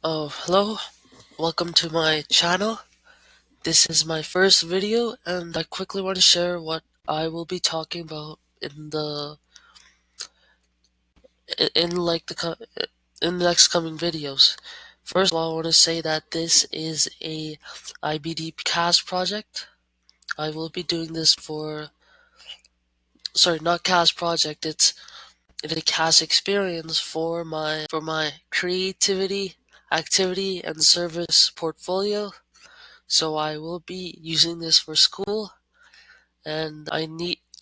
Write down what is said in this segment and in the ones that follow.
Oh, hello. Welcome to my channel. This is my first video and I quickly want to share what I will be talking about in like in the next coming videos. First of all, I want to say that this is a IBD CAS project. I will be doing this for sorry, not CAS project. It's a CAS experience for my creativity, activity and service portfolio. So I will be using this for school, and I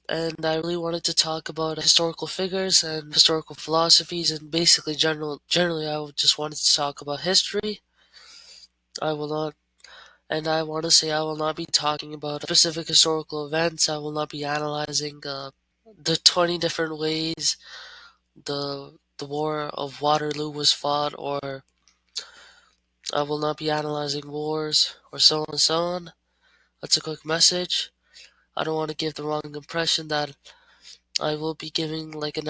really wanted to talk about historical figures and historical philosophies and basically generally I just wanted to talk about history. I will not and I want to say I will not be talking about specific historical events. I will not be analyzing the 20 different ways the War of Waterloo was fought, or I will not be analyzing wars or so on and so on. That's a quick message. I don't want to give the wrong impression that I will be giving like an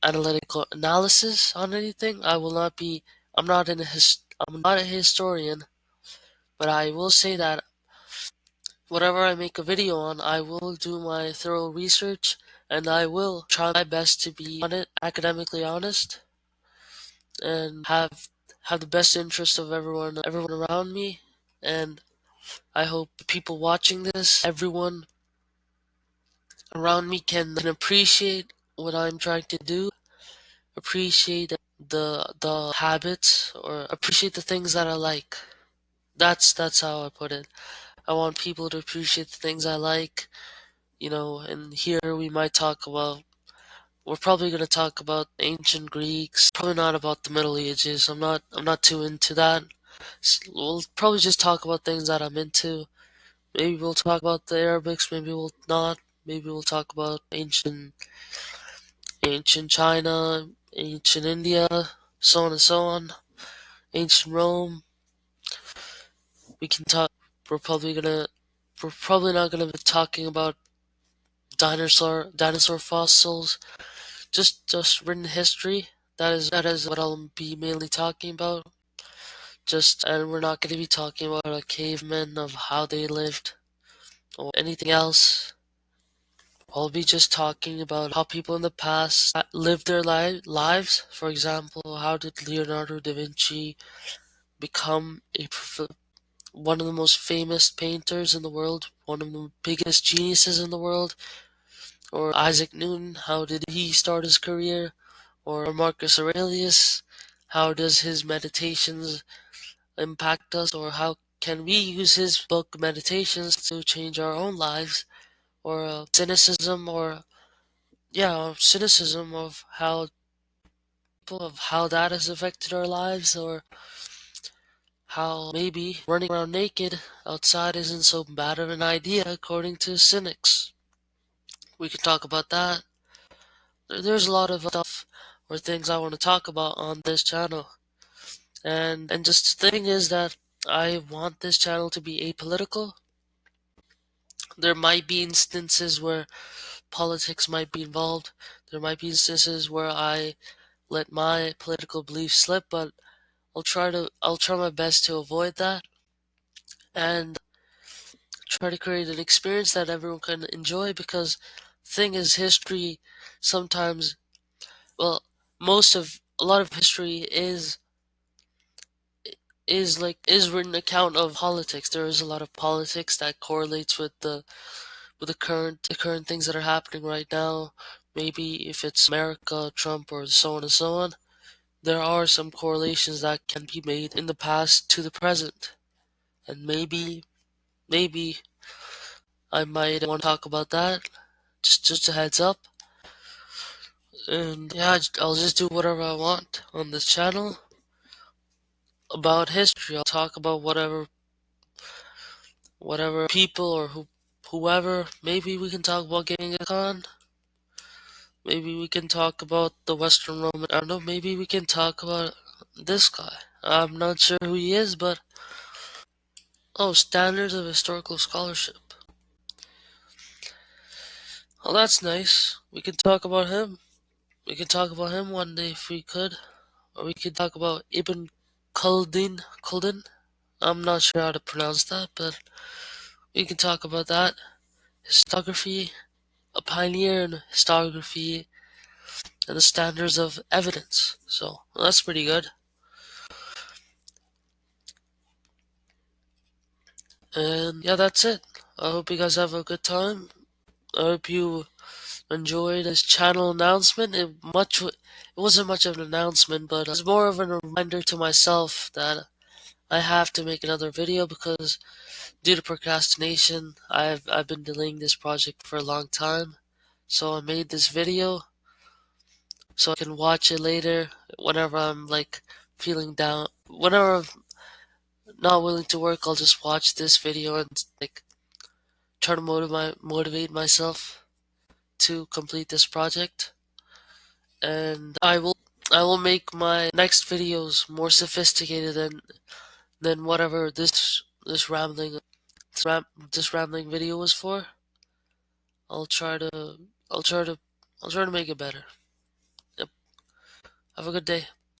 analytical analysis on anything. I will not be. I'm not a historian, but I will say that whatever I make a video on, I will do my thorough research and I will try my best to be on it academically honest and have the best interest of everyone around me. And I hope the people watching this, everyone around me can appreciate what I'm trying to do, appreciate the habits, or appreciate the things that I like. That's how I put it. I want people to appreciate the things I like, and here we're probably going to talk about ancient Greeks, probably not about the Middle Ages. I'm not too into that. We'll probably just talk about things that I'm into. Maybe we'll talk about the Arabics, maybe we'll not. Maybe we'll talk about ancient China, ancient India, so on and so on. Ancient Rome. We can talk. We're probably gonna. We're probably not gonna be talking about dinosaur fossils. Just written history. That is what I'll be mainly talking about. And we're not gonna be talking about a caveman of how they lived or anything else. I'll be just talking about how people in the past lived their lives. For example, how did Leonardo da Vinci become one of the most famous painters in the world, one of the biggest geniuses in the world? Or Isaac Newton, how did he start his career? Or Marcus Aurelius, how does his meditations impact us? Or how can we use his book Meditations to change our own lives? Or cynicism of how that has affected our lives, or how maybe running around naked outside isn't so bad of an idea according to cynics. We could talk about that. There's a lot of stuff or things I want to talk about on this channel. And just the thing is that I want this channel to be apolitical. There might be instances where politics might be involved. There might be instances where I let my political beliefs slip, but I'll try my best to avoid that and try to create an experience that everyone can enjoy, because the thing is, history sometimes, well, a lot of history is written account of politics. There is a lot of politics that correlates with the current things that are happening right now. Maybe if it's America, Trump, or so on and so on, there are some correlations that can be made in the past to the present. And maybe I might want to talk about that. Just a heads up. And yeah, I'll just do whatever I want on this channel about history. I'll talk about whatever people or whoever. Maybe we can talk about Genghis Khan. Maybe we can talk about the Western Roman. I don't know. Maybe we can talk about this guy. I'm not sure who he is, but oh, standards of historical scholarship. Oh, that's nice. We can talk about him. We could talk about him one day if we could. Or we could talk about Ibn Kuldin. I'm not sure how to pronounce that, but we can talk about that. Historiography, a pioneer in historiography and the standards of evidence. So that's pretty good. And yeah, that's it. I hope you guys have a good time. I hope you enjoyed this channel announcement. It wasn't much of an announcement, but it was more of a reminder to myself that I have to make another video because due to procrastination, I've been delaying this project for a long time. So I made this video so I can watch it later whenever I'm like feeling down. Whenever I'm not willing to work, I'll just watch this video and like try to motivate myself to complete this project. And I will make my next videos more sophisticated than whatever this rambling video was for. I'll try to I'll try to I'll try to make it better. Yep. Have a good day.